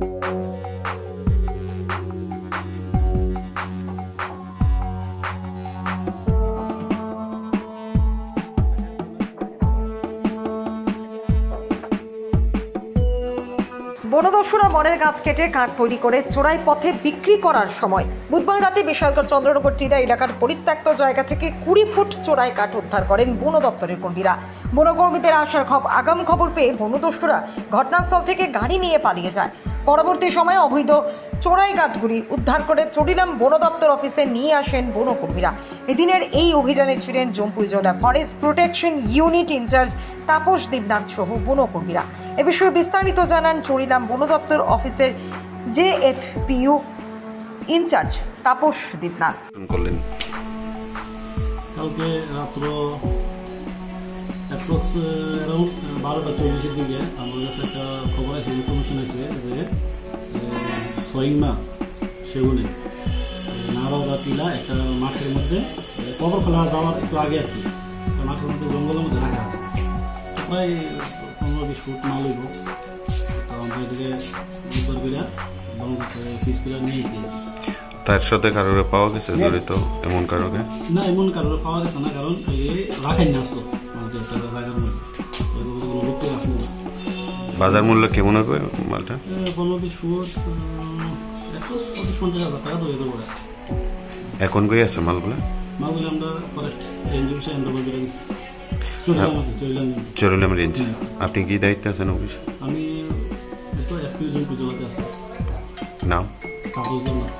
বনদস্যুরা বনের গাছ কেটে কাঠ তৈরি করে চোরাই পথে বিক্রি করার সময় বুধবার রাতে বিশালগড় চন্দ্রনগর টিলা এলাকার পরিত্যক্ত জায়গা থেকে 20 ফুট চোরাই কাঠ উদ্ধার করেন বন দপ্তরের কর্মীরা। বনকর্মীদের আসার আগাম খবর পেয়ে বনদস্যুরা ঘটনাস্থল থেকে গাড়ি নিয়ে পালিয়ে যায়। পরবর্তী সময়ে অবৈধ চোরাই কাঠগুলি উদ্ধার করে চড়িলাম বন দপ্তর অফিসে নিয়ে আসেন বনকর্মীরা। এদিনের এই অভিযানে ছিলেন জম্পুই জেলা forest protection unit incharge Tapas Debnath সহ বনকর্মীরা। এ বিষয়ে বিস্তারিত জানান চড়িলাম বন দপ্তর অফিসের জেএফপিইউ ইনচার্জ তাপস দেবনাথ। কালকে রাত্র অ্যাপ্রক্স অ্যারাউন্ড 12:40 দিকে আমার কাছে একটা খবর আছে, ইনফরমেশন আছে যে সইমা সেগুনে নারদা টিলা একটা মাঠের মধ্যে কবর ফেলা যাওয়ার একটু আগে আর কি, মাঠের মধ্যে জঙ্গলের মধ্যে রাখা আছে প্রায় 15-20 ফুট মাল হইব। তো আমরা এদিকে উদ্ধার করে সিজ করে নিয়েছি। তার সাথে কারোর পাওয়া গেছে জড়িত এমন কারণে? না, এমন কারোর পাওয়া গেছে না, কারণ রাখাই না আসতো মানে একটা জায়গার মধ্যে লোককে আসলো না। বাজার মূল্য কেমন হবে মালটা? 15-20 ফুট 150,000 টাকা ধরে দেবো। এখন কই আছে মালগুলো? মালগুলো আমরা ফরেস্ট রেঞ্জ অফিসে হ্যান্ড ওভার করে দিচ্ছি। চড়িলাম রেঞ্জ। আপনি কি দায়িত্বে আছেন অফিস? আমি একটু জম্পুই জেলাতে আছি। নাম? তাপস দেবনাথ।